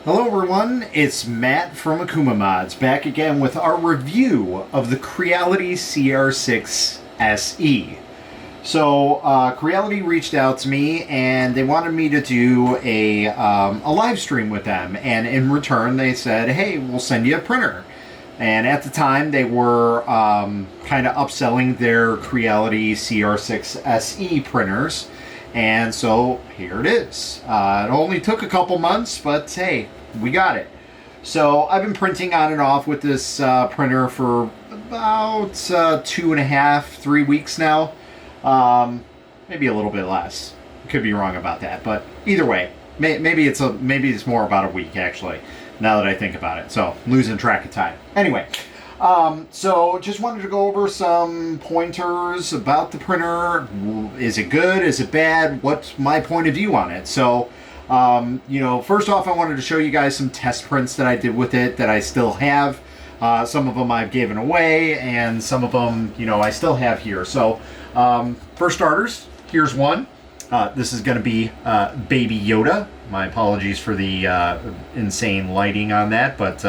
Hello everyone, it's Matt from Akuma Mods, back again with our review of the Creality CR6se. So, Creality reached out to me and they wanted me to do a live stream with them, and in return they said, hey, we'll send you a printer. And at the time they were kind of upselling their Creality CR6se printers. And so here it is. It only took a couple months, but hey, we got it. So I've been printing on and off with this printer for about 2.5, 3 weeks now. Maybe a little bit less. Could be wrong about that, but either way, maybe it's more about a week actually. Now that I think about it, so I'm losing track of time. Anyway. So just wanted to go over some pointers about the printer. Is it good? Is it bad? What's my point of view on it? So, first off, I wanted to show you guys some test prints that I did with it that I still have. Some of them I've given away, and some of them, I still have here. So, for starters, here's one. This is going to be Baby Yoda. My apologies for the insane lighting on that, but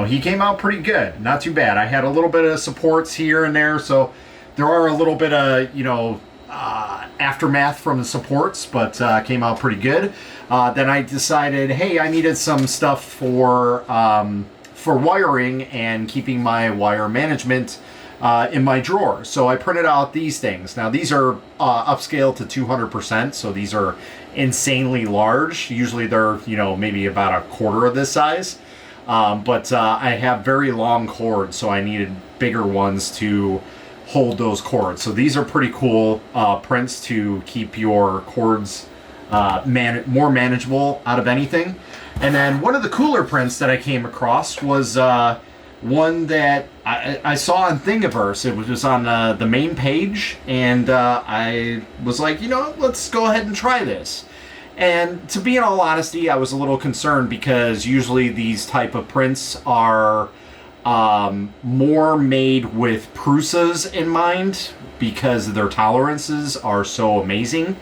he came out pretty good. Not too bad. I had a little bit of supports here and there, so there are a little bit of, aftermath from the supports, but came out pretty good. Then I decided, hey, I needed some stuff for wiring and keeping my wire management in my drawer. So I printed out these things. Now, these are upscaled to 200%, so these are insanely large. Usually they're, maybe about a quarter of this size. But I have very long cords, so I needed bigger ones to hold those cords. So these are pretty cool prints to keep your cords more manageable out of anything. And then one of the cooler prints that I came across was one that I saw on Thingiverse. It was just on the main page, and I was like, let's go ahead and try this. And to be in all honesty, I was a little concerned because usually these type of prints are more made with Prusas in mind because their tolerances are so amazing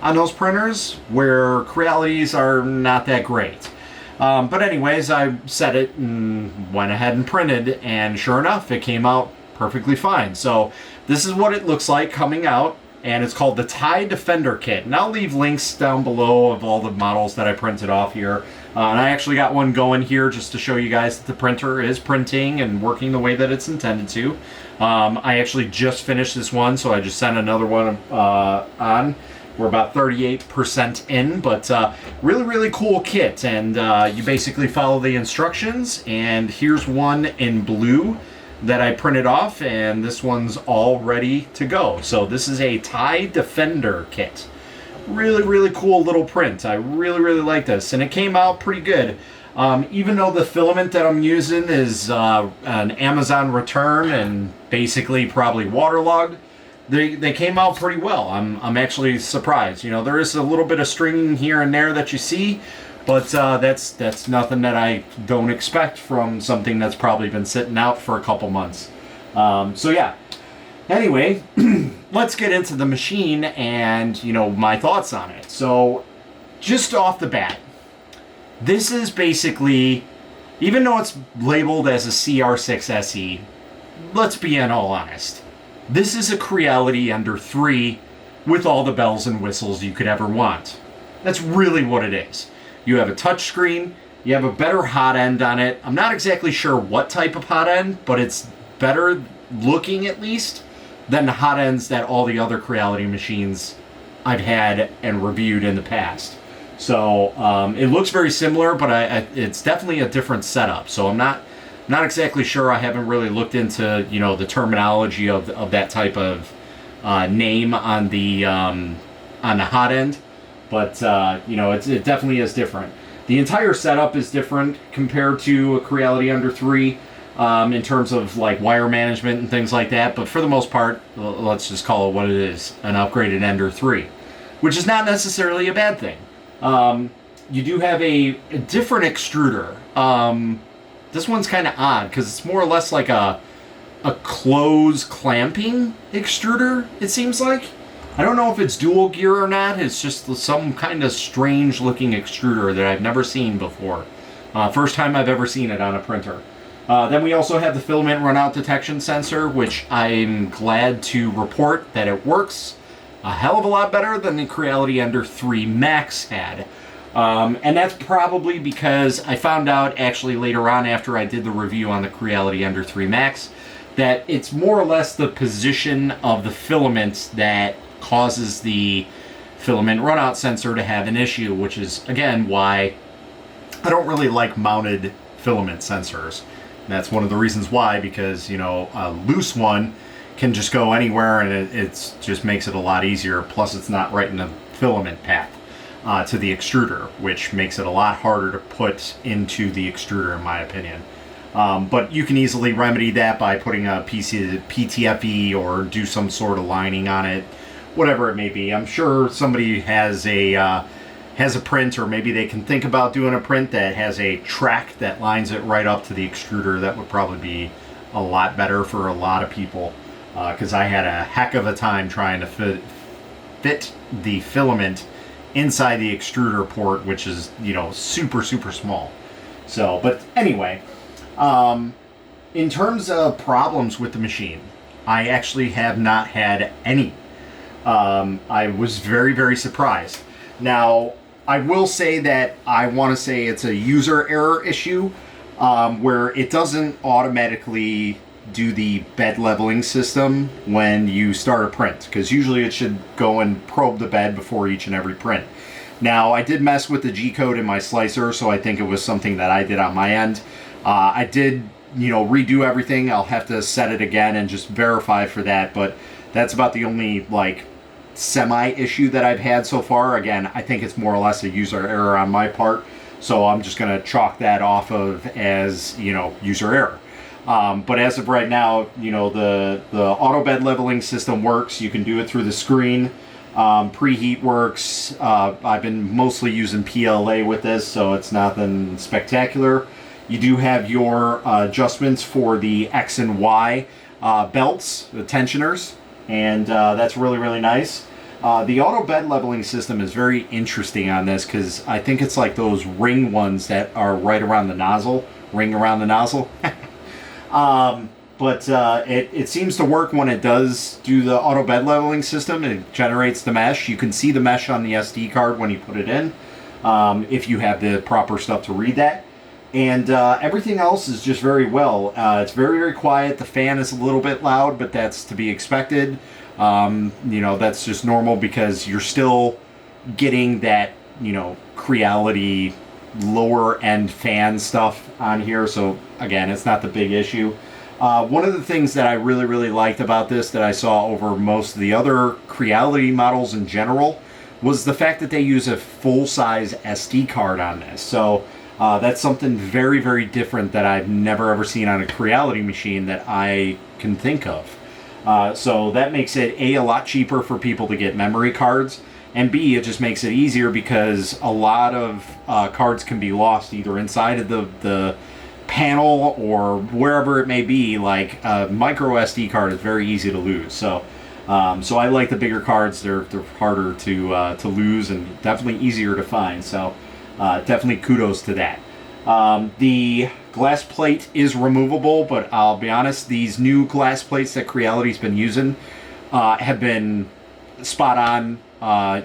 on those printers, where Crealities are not that great. But anyways, I set it and went ahead and printed, and sure enough, it came out perfectly fine. So this is what it looks like coming out. And it's called the TIE Defender Kit. And I'll leave links down below of all the models that I printed off here. And I actually got one going here just to show you guys that the printer is printing and working the way that it's intended to. I actually just finished this one, so I just sent another one on. We're about 38% in, but really, really cool kit. And you basically follow the instructions. And here's one in blue that I printed off, and this one's all ready to go. So this is a TIE Defender Kit. Really, really cool little print. I really, really like this, and it came out pretty good. Even though the filament that I'm using is an Amazon return and basically probably waterlogged, they came out pretty well. I'm actually surprised. There is a little bit of stringing here and there that you see, but that's nothing that I don't expect from something that's probably been sitting out for a couple months. So yeah. Anyway, let's get into the machine and, my thoughts on it. So, just off the bat, this is basically, even though it's labeled as a CR6se, let's be in all honest. This is a Creality Ender 3 with all the bells and whistles you could ever want. That's really what it is. You have a touchscreen, you have a better hot end on it. I'm not exactly sure what type of hot end, but it's better looking at least than the hot ends that all the other Creality machines I've had and reviewed in the past. So it looks very similar, but it's definitely a different setup. So I'm not exactly sure. I haven't really looked into the terminology of that type of name on the hot end. But, it definitely is different. The entire setup is different compared to a Creality Ender 3 in terms of, wire management and things like that. But for the most part, let's just call it what it is, an upgraded Ender 3, which is not necessarily a bad thing. You do have a different extruder. This one's kind of odd because it's more or less like a close clamping extruder, it seems like. I don't know if it's dual gear or not. It's just some kind of strange looking extruder that I've never seen before. First time I've ever seen it on a printer. Then we also have the filament runout detection sensor, which I'm glad to report that it works a hell of a lot better than the Creality Ender 3 Max had. And that's probably because I found out actually later on after I did the review on the Creality Ender 3 Max that it's more or less the position of the filament that causes the filament runout sensor to have an issue, which is again why I don't really like mounted filament sensors. And that's one of the reasons why, because you know, a loose one can just go anywhere and it just makes it a lot easier. Plus it's not right in the filament path to the extruder, which makes it a lot harder to put into the extruder in my opinion. But you can easily remedy that by putting a PTFE or do some sort of lining on it, whatever it may be. I'm sure somebody has a print, or maybe they can think about doing a print that has a track that lines it right up to the extruder. That would probably be a lot better for a lot of people, because I had a heck of a time trying to fit the filament inside the extruder port, which is, you know, super small. So, but anyway, in terms of problems with the machine, I actually have not had any. I was very surprised. Now, I will say that I want to say it's a user error issue, where it doesn't automatically do the bed leveling system when you start a print, because usually it should go and probe the bed before each and every print. Now, I did mess with the G-code in my slicer, so I think it was something that I did on my end. I did, you know, redo everything. I'll have to set it again and just verify for that, but that's about the only, like, semi-issue that I've had so far. Again, I think it's more or less a user error on my part, so I'm just going to chalk that off of as, you know, user error. But as of right now, you know, the auto bed leveling system works. You can do it through the screen. Preheat works. I've been mostly using PLA with this, so it's nothing spectacular. You do have your adjustments for the X and Y belts, the tensioners, and that's really nice. The auto bed leveling system is very interesting on this, because I think it's like those ring ones that are right around the nozzle, ring around the nozzle. But it seems to work when it does do the auto bed leveling system. It generates the mesh. You can see the mesh on the SD card when you put it in, if you have the proper stuff to read that. And everything else is just very well. It's very quiet. The fan is a little bit loud, but that's to be expected. You know, that's just normal because you're still getting that, you know, Creality lower end fan stuff on here. So again, it's not the big issue. One of the things that I really liked about this that I saw over most of the other Creality models in general was the fact that they use a full-size SD card on this. So that's something very different that I've never ever seen on a Creality machine that I can think of. So that makes it a lot cheaper for people to get memory cards, and B, it just makes it easier because a lot of cards can be lost either inside of the panel or wherever it may be. Like a micro SD card is very easy to lose. So I like the bigger cards. They're harder to lose and definitely easier to find. So definitely kudos to that. The glass plate is removable, but I'll be honest, these new glass plates that Creality's been using have been spot on,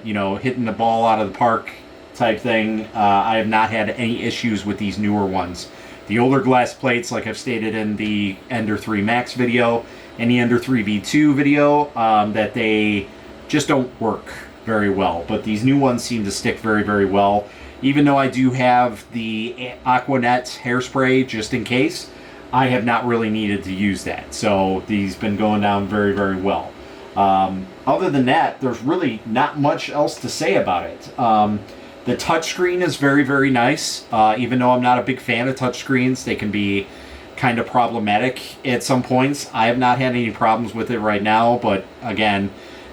you know, hitting the ball out of the park type thing. I have not had any issues with these newer ones. The older glass plates, like I've stated in the Ender 3 Max video and the Ender 3 V2 video, that they just don't work very well. But these new ones seem to stick very well. Even though I do have the Aquanet hairspray just in case, I have not really needed to use that. So these been going down very well. Other than that, there's really not much else to say about it. The touchscreen is very nice. Even though I'm not a big fan of touchscreens, they can be kind of problematic at some points. I have not had any problems with it right now, but again,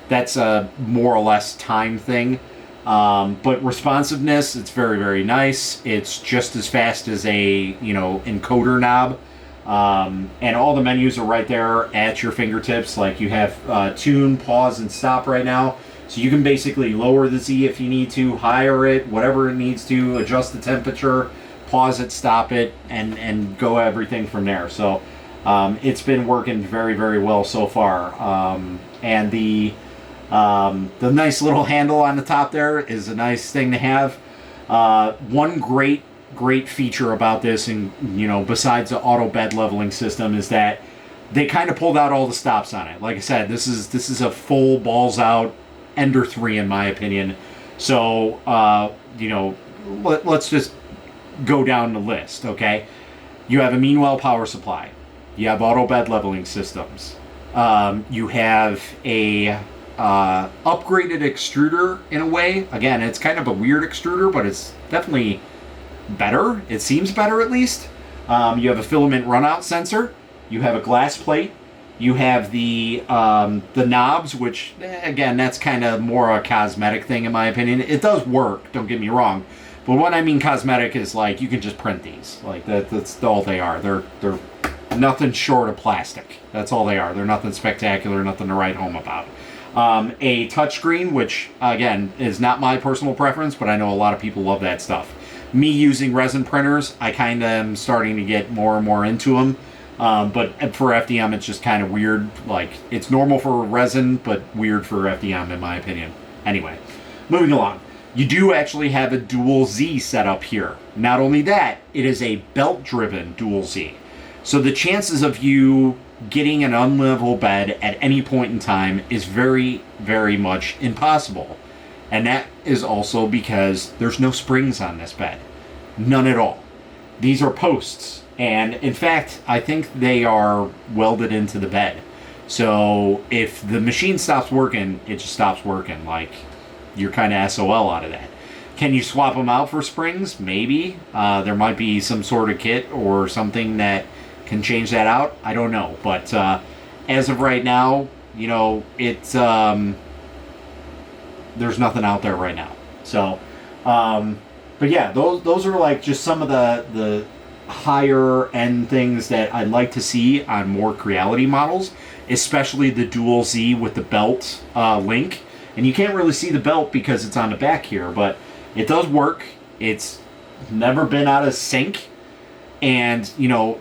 that's a more or less time thing. But responsiveness, it's very nice. It's just as fast as a, you know, encoder knob. And all the menus are right there at your fingertips. Like you have tune, pause, and stop right now. So you can basically lower the Z if you need to, higher it, whatever it needs to, adjust the temperature, pause it, stop it, and go everything from there. So it's been working very, very well so far. And the nice little handle on the top there is a nice thing to have. One great feature about this, and besides the auto bed leveling system, is that they kind of pulled out all the stops on it. Like I said, this is a full balls out Ender 3 in my opinion. So let's just go down the list. Okay, you have a Meanwell power supply, you have auto bed leveling systems, you have a upgraded extruder in a way. Again, it's kind of a weird extruder, but it's definitely better. It seems better, at least. You have a filament runout sensor. You have a glass plate. You have the knobs, which, again, that's kind of more a cosmetic thing in my opinion. It does work, don't get me wrong. But what I mean cosmetic is, like, you can just print these. Like, that's all they are. They're nothing short of plastic. That's all they are. They're nothing spectacular, nothing to write home about. A touchscreen, which, again, is not my personal preference, but I know a lot of people love that stuff. Me using resin printers, I kind of am starting to get more and more into them. But for FDM, it's just kind of weird. Like, it's normal for resin, but weird for FDM, in my opinion. Anyway, moving along. You do actually have a dual Z setup here. Not only that, it is a belt-driven dual Z. So the chances of you getting an unlevel bed at any point in time is very, very much impossible. And that is also because there's no springs on this bed. None at all. These are posts. And in fact, I think they are welded into the bed. So if the machine stops working, it just stops working. Like, you're kind of SOL out of that. Can you swap them out for springs? Maybe. There might be some sort of kit or something that can change that out. I don't know. But as of right now, it's there's nothing out there right now. So, but yeah, those are like just some of the higher end things that I'd like to see on more Creality models, especially the dual Z with the belt link. And you can't really see the belt because it's on the back here, but it does work. It's never been out of sync. And,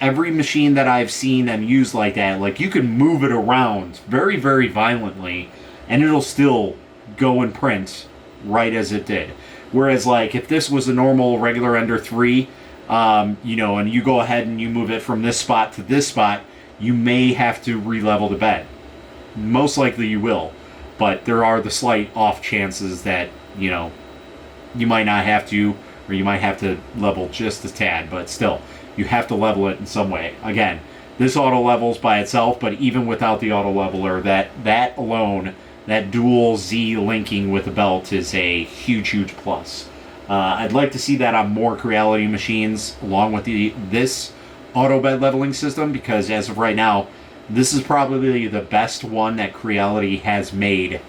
every machine that I've seen them use like that, like, you can move it around very, very violently, and it'll still go and print right as it did. Whereas, like, if this was a normal regular Ender 3, and you go ahead and you move it from this spot to this spot, you may have to re-level the bed. Most likely you will, but there are the slight off chances that, you might not have to, or you might have to level just a tad, but still, you have to level it in some way. Again, this auto levels by itself, but even without the auto leveler, that alone, that dual Z linking with the belt is a huge, huge plus. I'd like to see that on more Creality machines, along with this auto bed leveling system, because as of right now, this is probably the best one that Creality has made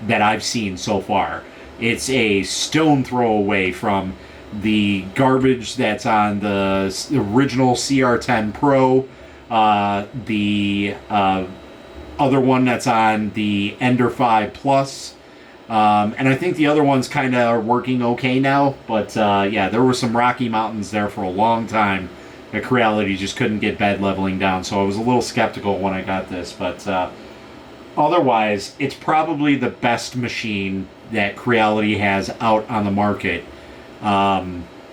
that I've seen so far. It's a stone throw away from the garbage that's on the original CR10 Pro, the other one that's on the Ender 5 Plus, and I think the other ones kind of are working okay now, but yeah, there were some rocky mountains there for a long time that Creality just couldn't get bed leveling down, so I was a little skeptical when I got this, but otherwise, it's probably the best machine that Creality has out on the market.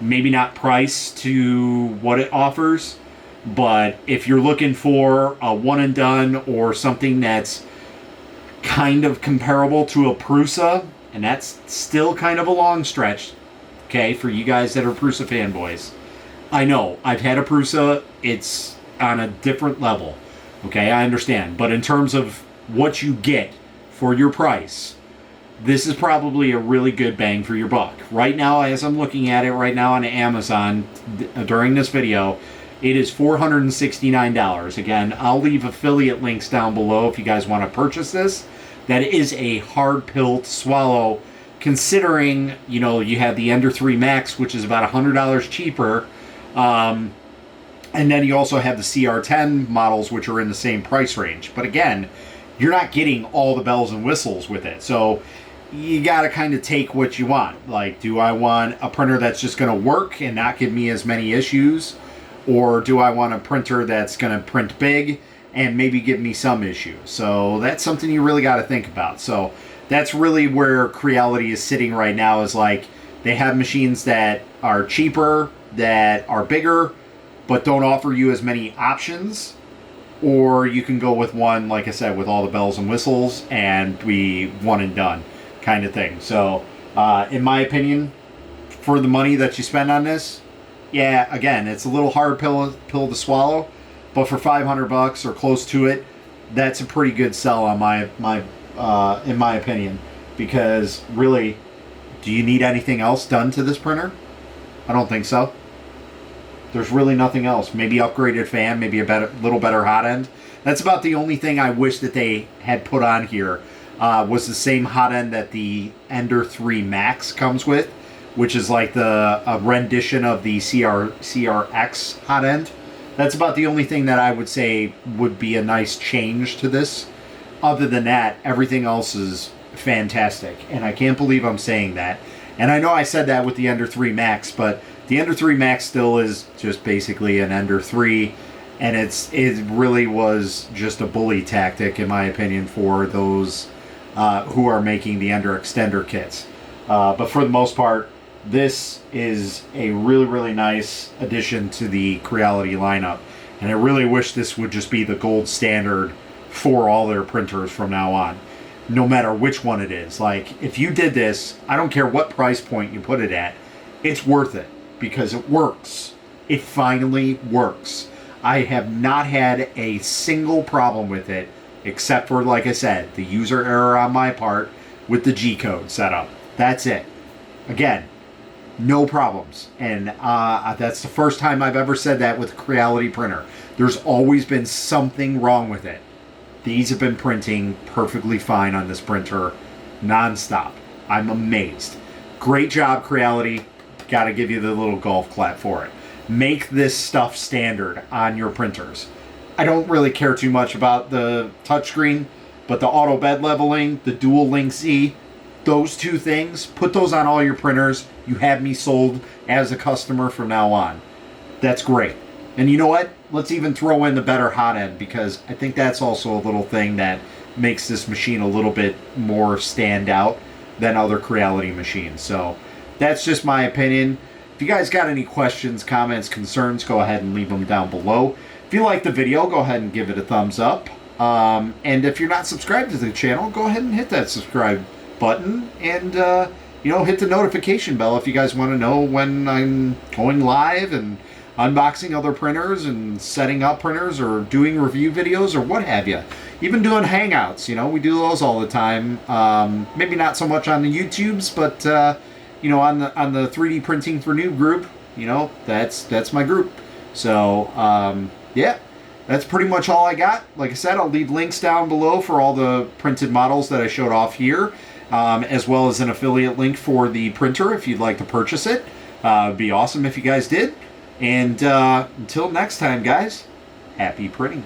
Maybe not price to what it offers, but if you're looking for a one and done or something that's kind of comparable to a Prusa, and that's still kind of a long stretch, okay, for you guys that are Prusa fanboys. I know, I've had a Prusa, it's on a different level, okay, I understand, but in terms of what you get for your price, this is probably a really good bang for your buck. Right now, as I'm looking at it right now on Amazon during this video, it is $469. Again, I'll leave affiliate links down below if you guys want to purchase this. That is a hard pill to swallow, considering, you have the Ender 3 Max, which is about $100 cheaper, and then you also have the CR10 models, which are in the same price range. But again, you're not getting all the bells and whistles with it. So you got to kind of take what you want. Like, do I want a printer that's just going to work and not give me as many issues? Or do I want a printer that's going to print big and maybe give me some issues? So that's something you really got to think about. So that's really where Creality is sitting right now, is like they have machines that are cheaper, that are bigger, but don't offer you as many options. Or you can go with one, like I said, with all the bells and whistles and be one and done kind of thing. So, in my opinion, for the money that you spend on this, yeah, again, it's a little hard pill to swallow, but for $500 or close to it, that's a pretty good sell on in my opinion. Because really, do you need anything else done to this printer? I don't think so. There's really nothing else. Maybe upgraded fan, maybe a little better hot end. That's about the only thing I wish that they had put on here. Was the same hot end that the Ender 3 Max comes with, which is like a rendition of the CR6 hot end. That's about the only thing that I would say would be a nice change to this. Other than that, everything else is fantastic. And I can't believe I'm saying that. And I know I said that with the Ender 3 Max, but the Ender 3 Max still is just basically an Ender 3. And it really was just a bully tactic, in my opinion, for those who are making the Ender extender kits. But for the most part, this is a really, really nice addition to the Creality lineup. And I really wish this would just be the gold standard for all their printers from now on, no matter which one it is. Like, if you did this, I don't care what price point you put it at, it's worth it because it works. It finally works. I have not had a single problem with it, except for, like I said, the user error on my part with the G-code setup. That's it. Again, no problems. And that's the first time I've ever said that with a Creality printer. There's always been something wrong with it. These have been printing perfectly fine on this printer, nonstop. I'm amazed. Great job, Creality. Got to give you the little golf clap for it. Make this stuff standard on your printers. I don't really care too much about the touchscreen, but the auto bed leveling, the dual link Z, those two things, put those on all your printers. You have me sold as a customer from now on. That's great. And you know what? Let's even throw in the better hot end, because I think that's also a little thing that makes this machine a little bit more stand out than other Creality machines. So that's just my opinion. If you guys got any questions, comments, concerns, go ahead and leave them down below. If you like the video, go ahead and give it a thumbs up. And if you're not subscribed to the channel, go ahead and hit that subscribe button and hit the notification bell if you guys want to know when I'm going live and unboxing other printers and setting up printers or doing review videos or what have you. Even doing hangouts, we do those all the time. Maybe not so much on the YouTubes, but on the 3D Printing for Noob group, that's my group. So yeah, that's pretty much all I got. Like I said, I'll leave links down below for all the printed models that I showed off here, as well as an affiliate link for the printer if you'd like to purchase it. It'd be awesome if you guys did. And until next time, guys, happy printing.